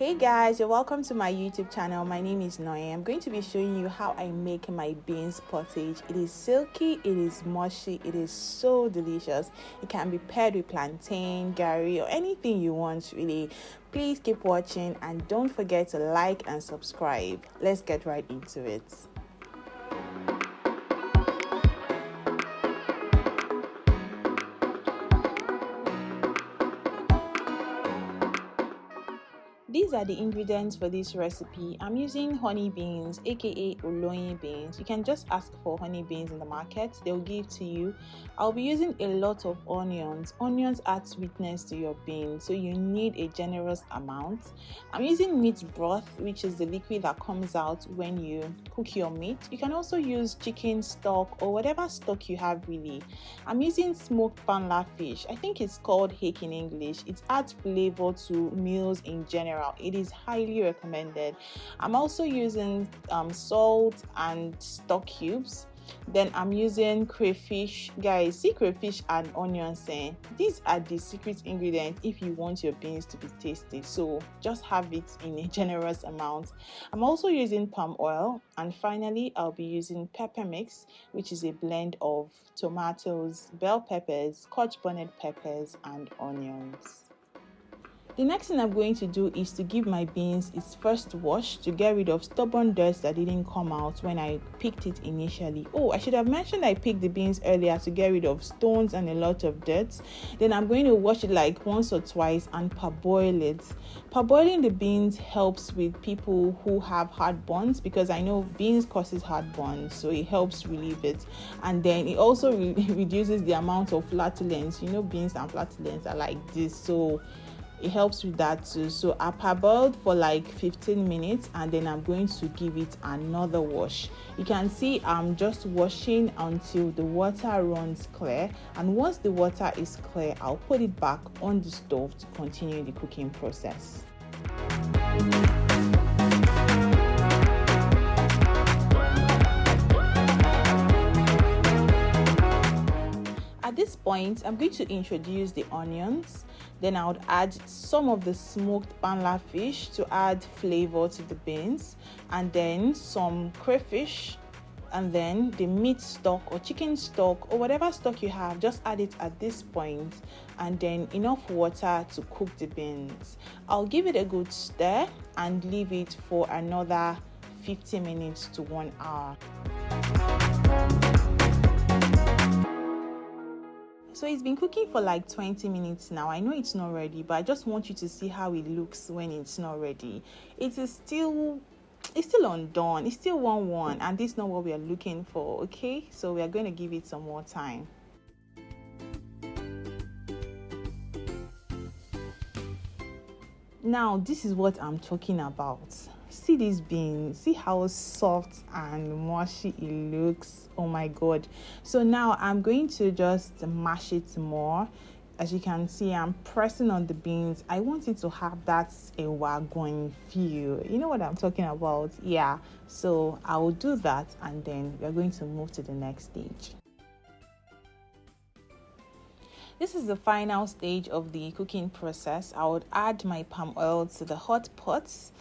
Hey guys, you're welcome to my YouTube channel. My name is Oloyin. I'm going to be showing you how I make my beans pottage. It is silky, it is mushy, it is so delicious. It can be paired with plantain, gari, or anything you want really. Please keep watching and don't forget to like and subscribe. Let's get right into it. These are the ingredients for this recipe. I'm using honey beans, aka Oloyin beans. You can just ask for honey beans in the market, they'll give to you. I'll be using a lot of onions. Onions add sweetness to your beans, so you need a generous amount. I'm using meat broth, which is the liquid that comes out when you cook your meat. You can also use chicken stock or whatever stock you have really. I'm using smoked panla fish. I think it's called hake in English. It adds flavor to meals in general. It is highly recommended. I'm also using salt and stock cubes. Then I'm using crayfish. Guys, see crayfish and onions. These are the secret ingredients if you want your beans to be tasty. So just have it in a generous amount. I'm also using palm oil, and finally I'll be using pepper mix, which is a blend of tomatoes, bell peppers, scotch bonnet peppers, and onions. The next thing I'm going to do is to give my beans its first wash to get rid of stubborn dirt that didn't come out when I picked it initially. Oh, I should have mentioned I picked the beans earlier to get rid of stones and a lot of dirt. Then I'm going to wash it like once or twice and parboil it. Parboiling the beans helps with people who have heartburns, because I know beans causes heartburn, so it helps relieve it. And then it also reduces the amount of flatulence. You know, beans and flatulence are like this, so it helps with that too. So I parboiled for like 15 minutes and then I'm going to give it another wash. You can see I'm just washing until the water runs clear, and once the water is clear, I'll put it back on the stove to continue the cooking process. At this point, I'm going to introduce the onions. Then I would add some of the smoked panla fish to add flavor to the beans, and then some crayfish, and then the meat stock or chicken stock or whatever stock you have, just add it at this point, and then enough water to cook the beans. I'll give it a good stir and leave it for another 50 minutes to 1 hour. So it's been cooking for like 20 minutes now. I know it's not ready, but I just want you to see how it looks when it's not ready. It's still undone. It's still 1-1, and this is not what we are looking for. Okay, so we are going to give it some more time. Now this is what I'm talking about. See these beans, see how soft and mushy it looks. Oh my god. So now I'm going to just mash it more. As you can see, I'm pressing on the beans. I want it to have that ewagon feel. You know what I'm talking about? Yeah, so I will do that, and then we're going to move to the next stage. This is the final stage of the cooking process. I would add my palm oil to the hot pots.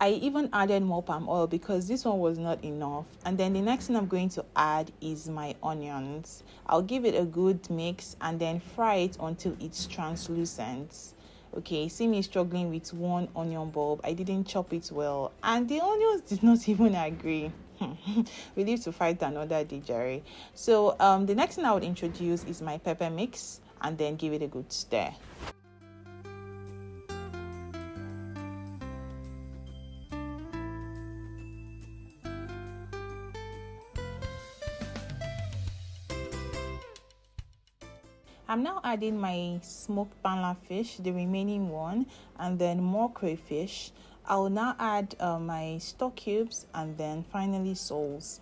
I even added more palm oil because this one was not enough. And then the next thing I'm going to add is my onions. I'll give it a good mix and then fry it until it's translucent. Okay, see me struggling with one onion bulb. I didn't chop it well, and the onions did not even agree. We need to fight another day, Jerry. So the next thing I would introduce is my pepper mix and then give it a good stir. I'm now adding my smoked panla fish, the remaining one, and then more crayfish. I will now add my stock cubes and then finally salt.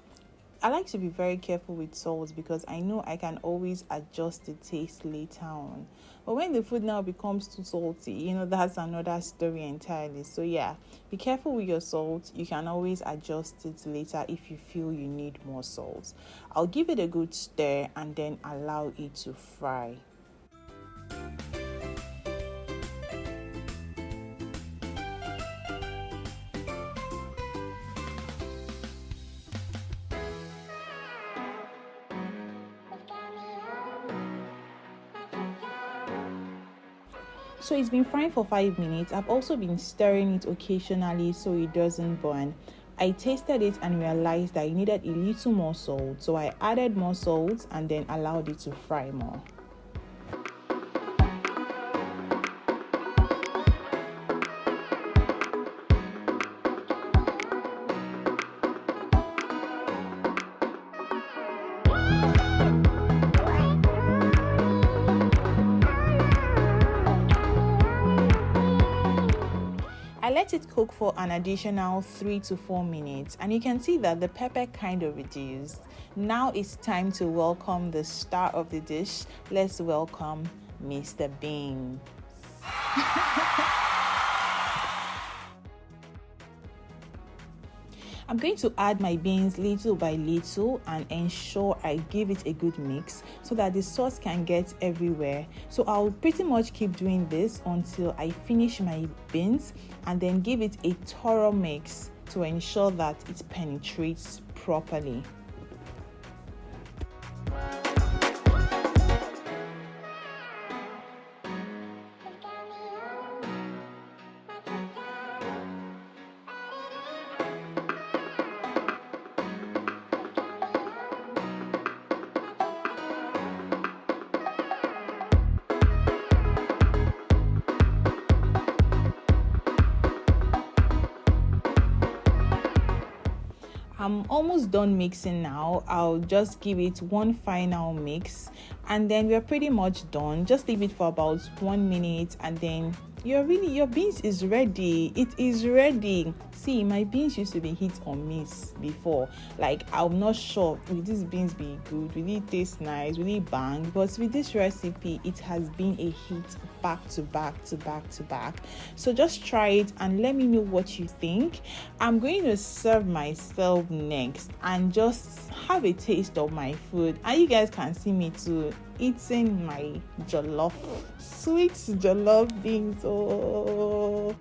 I like to be very careful with salt because I know I can always adjust the taste later on. But when the food now becomes too salty, you know, that's another story entirely. So yeah, be careful with your salt. You can always adjust it later if you feel you need more salt. I'll give it a good stir and then allow it to fry. So it's been frying for 5 minutes. I've also been stirring it occasionally so it doesn't burn. I tasted it and realized that it needed a little more salt, so I added more salt and then allowed it to fry more. I let it cook for an additional 3 to 4 minutes, and you can see that the pepper kind of reduced. Now it's time to welcome the star of the dish. Let's welcome Mr. Beans. I'm going to add my beans little by little and ensure I give it a good mix so that the sauce can get everywhere. So I'll pretty much keep doing this until I finish my beans and then give it a thorough mix to ensure that it penetrates properly. I'm almost done mixing now. I'll just give it one final mix and then we're pretty much done. Just leave it for about 1 minute and then your beans is ready. It is ready. See, my beans used to be hit or miss before. Like, I'm not sure, will these beans be good? Will it taste nice? Will it bang? But with this recipe, it has been a hit back to back to back to back. So just try it and let me know what you think. I'm going to serve myself next and just have a taste of my food. And you guys can see me too eating my jollof, sweet jollof beans. Oh.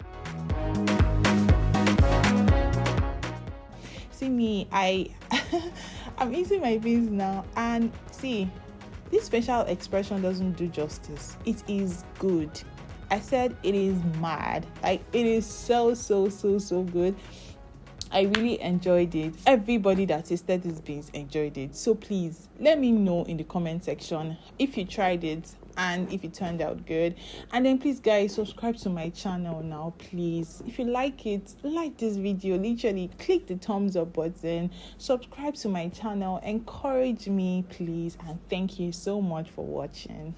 See me, I'm eating my beans now, and see, this facial expression doesn't do justice. It is good. I said it is mad. Like, it is so good. I really enjoyed it. Everybody that tasted these beans enjoyed it. So please let me know in the comment section if you tried it and if it turned out good. And then please guys, subscribe to my channel now, please. If you like it, like this video, literally click the thumbs up button, subscribe to my channel, encourage me please, and thank you so much for watching.